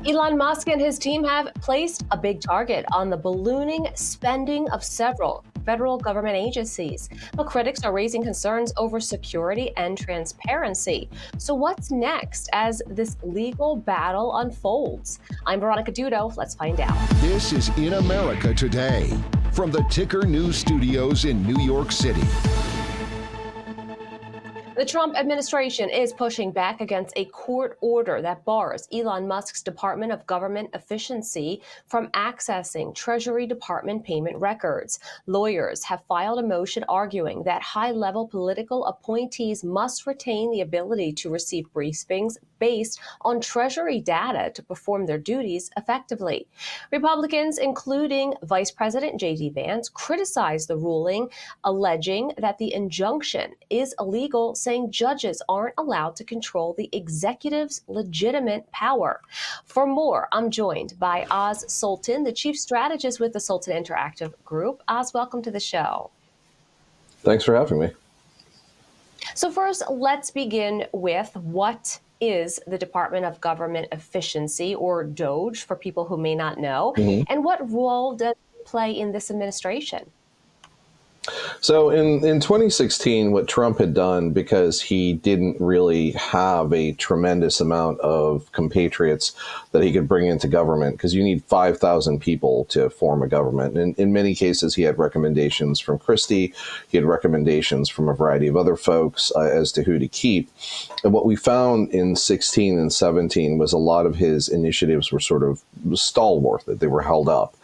Elon Musk and his team have placed a big target on the ballooning spending of several federal government agencies. But critics are raising concerns over security and transparency. So what's next as this legal battle unfolds? I'm Veronica Dudo. Let's find out. This is In America Today from the Ticker News Studios in New York City. The Trump administration is pushing back against a court order that bars Elon Musk's Department of Government Efficiency from accessing Treasury Department payment records. Lawyers have filed a motion arguing that high-level political appointees must retain the ability to receive briefings based on Treasury data to perform their duties effectively. Republicans, including Vice President JD Vance, criticized the ruling, alleging that the injunction is illegal, saying judges aren't allowed to control the executive's legitimate power. For more, I'm joined by Oz Sultan, the chief strategist with the Sultan Interactive Group. Oz, welcome to the show. Thanks for having me. So first, let's begin with what is the Department of Government Efficiency, or DOGE, for people who may not know, and what role does it play in this administration? So in 2016, what Trump had done, because he didn't really have a tremendous amount of compatriots that he could bring into government, because you need 5,000 people to form a government. And in many cases, he had recommendations from Christie. He had recommendations from a variety of other folks as to who to keep. And what we found in 16 and 17 was a lot of his initiatives were sort of stalwart, that they were held up.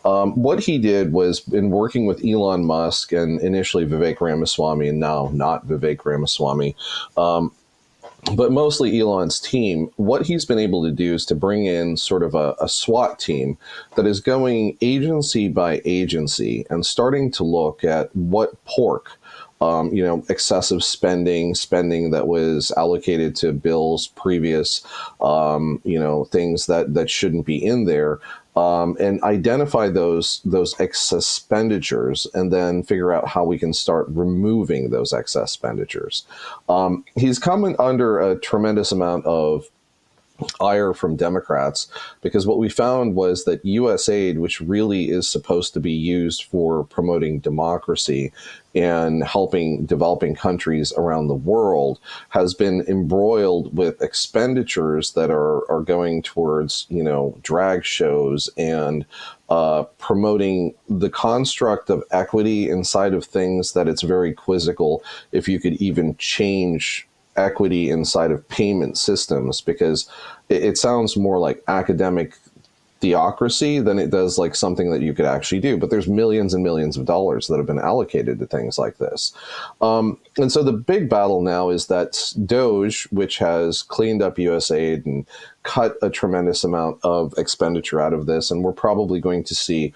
What he did was, in working with Elon Musk and initially Vivek Ramaswamy, and now not Vivek Ramaswamy, but mostly Elon's team, what he's been able to do is to bring in sort of a SWAT team that is going agency by agency and starting to look at what pork, excessive spending that was allocated to bills previous, things that shouldn't be in there. And identify those excess expenditures, and then figure out how we can start removing those excess expenditures. He's come under a tremendous amount of ire from Democrats, because what we found was that U.S. aid, which really is supposed to be used for promoting democracy and helping developing countries around the world, has been embroiled with expenditures that are going towards, drag shows and promoting the construct of equity inside of things that it's very quizzical if you could even change equity inside of payment systems, because it sounds more like academic theocracy than it does like something that you could actually do. But there's millions and millions of dollars that have been allocated to things like this. And so the big battle now is that DOGE, which has cleaned up US aid and cut a tremendous amount of expenditure out of this, and we're probably going to see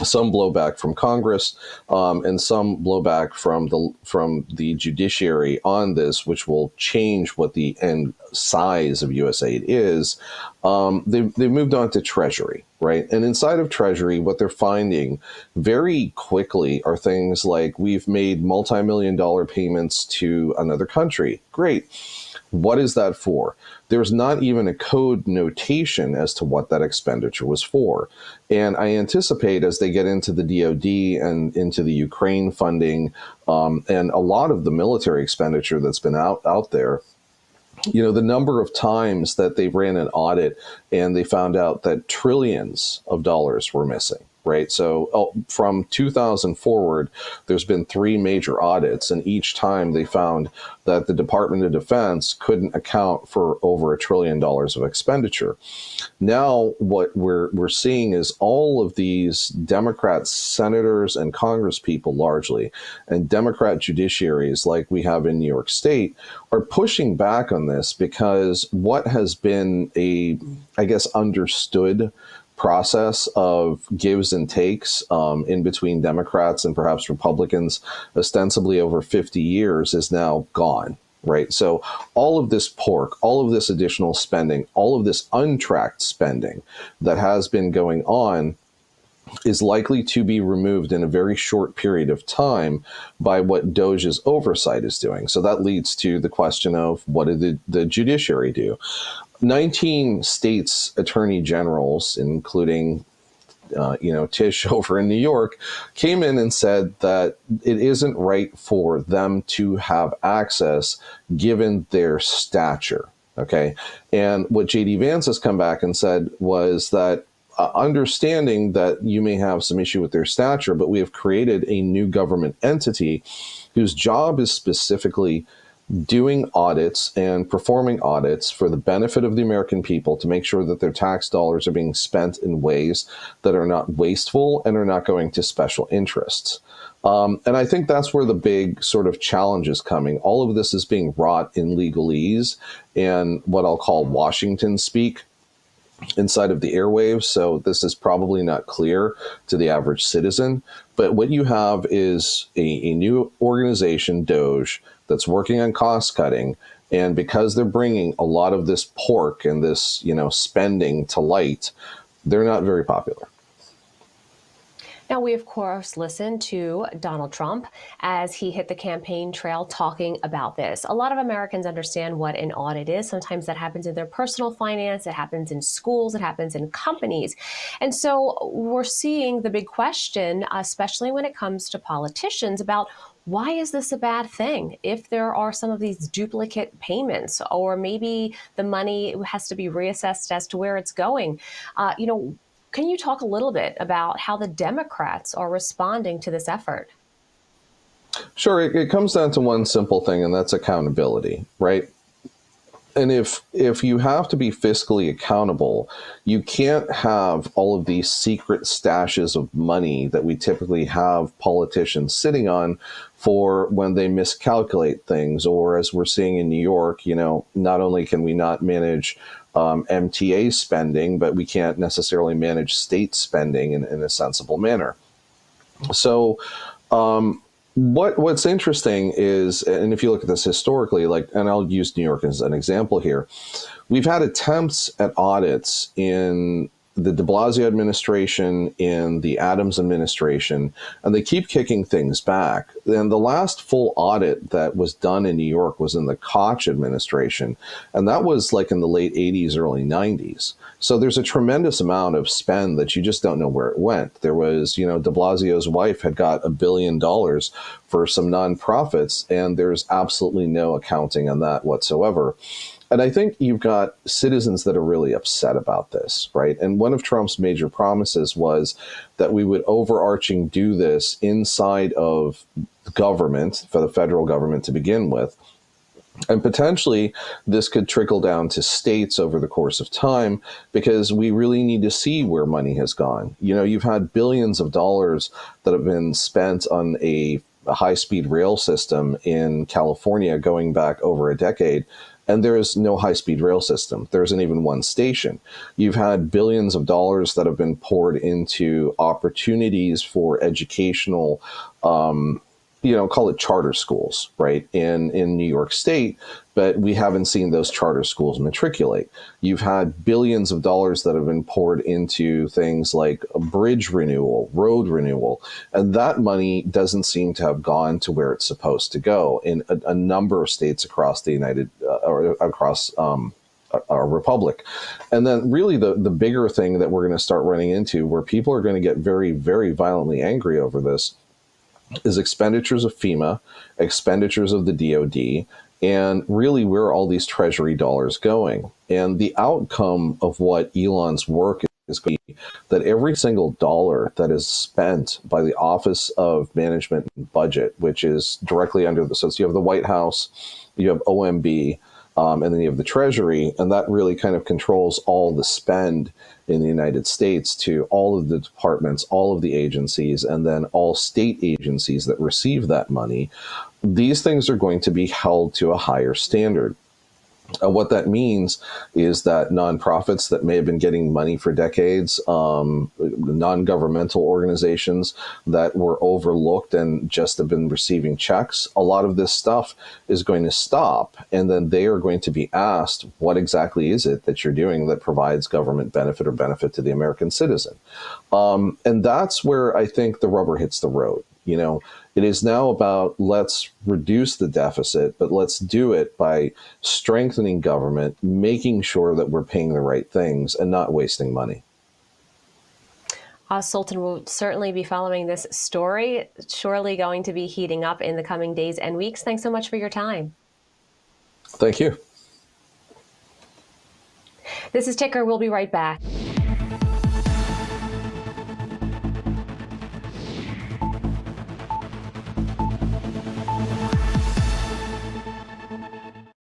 some blowback from Congress and some blowback from the judiciary on this, which will change what the end size of U.S. aid is. They've moved on to Treasury, right? And inside of Treasury, what they're finding very quickly are things like, we've made multi-million-dollar payments to another country. Great. What is that for? There's not even a code notation as to what that expenditure was for. And I anticipate, as they get into the DOD and into the Ukraine funding, and a lot of the military expenditure that's been out there, the number of times that they ran an audit and they found out that trillions of dollars were missing. Right. So from 2000 forward, there's been 3 major audits, and each time they found that the Department of Defense couldn't account for over $1 trillion of expenditure. Now, what we're seeing is all of these Democrat senators and Congress people largely, and Democrat judiciaries like we have in New York State, are pushing back on this, because what has been understood process of gives and takes in between Democrats and perhaps Republicans, ostensibly over 50 years, is now gone, right? So all of this pork, all of this additional spending, all of this untracked spending that has been going on is likely to be removed in a very short period of time by what DOGE's oversight is doing. So that leads to the question of, what did the judiciary do? 19 states attorney generals, including Tish over in New York, came in and said that it isn't right for them to have access given their stature. Okay. And what JD Vance has come back and said was that, understanding that you may have some issue with their stature, but we have created a new government entity whose job is specifically doing audits and performing audits for the benefit of the American people to make sure that their tax dollars are being spent in ways that are not wasteful and are not going to special interests. And I think that's where the big sort of challenge is coming. All of this is being wrought in legalese and what I'll call Washington speak inside of the airwaves. So this is probably not clear to the average citizen. But what you have is a new organization, DOGE, that's working on cost cutting. And because they're bringing a lot of this pork and this, spending to light, they're not very popular. Now, we, of course, listened to Donald Trump as he hit the campaign trail talking about this. A lot of Americans understand what an audit is. Sometimes that happens in their personal finance, it happens in schools, it happens in companies. And so we're seeing the big question, especially when it comes to politicians, about why is this a bad thing if there are some of these duplicate payments, or maybe the money has to be reassessed as to where it's going? Can you talk a little bit about how the Democrats are responding to this effort? Sure. It comes down to one simple thing, and that's accountability, right? And if you have to be fiscally accountable, you can't have all of these secret stashes of money that we typically have politicians sitting on for when they miscalculate things, or as we're seeing in New York, not only can we not manage MTA spending, but we can't necessarily manage state spending in a sensible manner. So what's interesting is, and if you look at this historically, and I'll use New York as an example here, we've had attempts at audits in the de Blasio administration, in the Adams administration, and they keep kicking things back. And the last full audit that was done in New York was in the Koch administration, and that was in the late 80s, early 90s. So there's a tremendous amount of spend that you just don't know where it went. There was, de Blasio's wife had got $1 billion for some nonprofits, and there's absolutely no accounting on that whatsoever. And I think you've got citizens that are really upset about this, right? And one of Trump's major promises was that we would overarching do this inside of government, for the federal government to begin with. And potentially this could trickle down to states over the course of time, because we really need to see where money has gone. You've had billions of dollars that have been spent on a high-speed rail system in California going back over a decade. And there is no high-speed rail system. There isn't even one station. You've had billions of dollars that have been poured into opportunities for educational, call it charter schools, right, in New York State, but we haven't seen those charter schools matriculate. You've had billions of dollars that have been poured into things like a bridge renewal, road renewal, and that money doesn't seem to have gone to where it's supposed to go in a number of states across the across our republic. And then really the bigger thing that we're going to start running into, where people are going to get very, very violently angry over this, is expenditures of FEMA, expenditures of the DOD, and really where are all these Treasury dollars going? And the outcome of what Elon's work is going to be that every single dollar that is spent by the Office of Management and Budget, which is directly under so you have the White House, you have OMB, and then you have the Treasury, and that really kind of controls all the spend in the United States to all of the departments, all of the agencies, and then all state agencies that receive that money. These things are going to be held to a higher standard. What that means is that nonprofits that may have been getting money for decades, non-governmental organizations that were overlooked and just have been receiving checks, a lot of this stuff is going to stop. And then they are going to be asked, what exactly is it that you're doing that provides government benefit or benefit to the American citizen? And that's where I think the rubber hits the road. It is now about, let's reduce the deficit, but let's do it by strengthening government, making sure that we're paying the right things and not wasting money. Sultan will certainly be following this story, surely going to be heating up in the coming days and weeks. Thanks so much for your time. Thank you. This is Ticker. We'll be right back.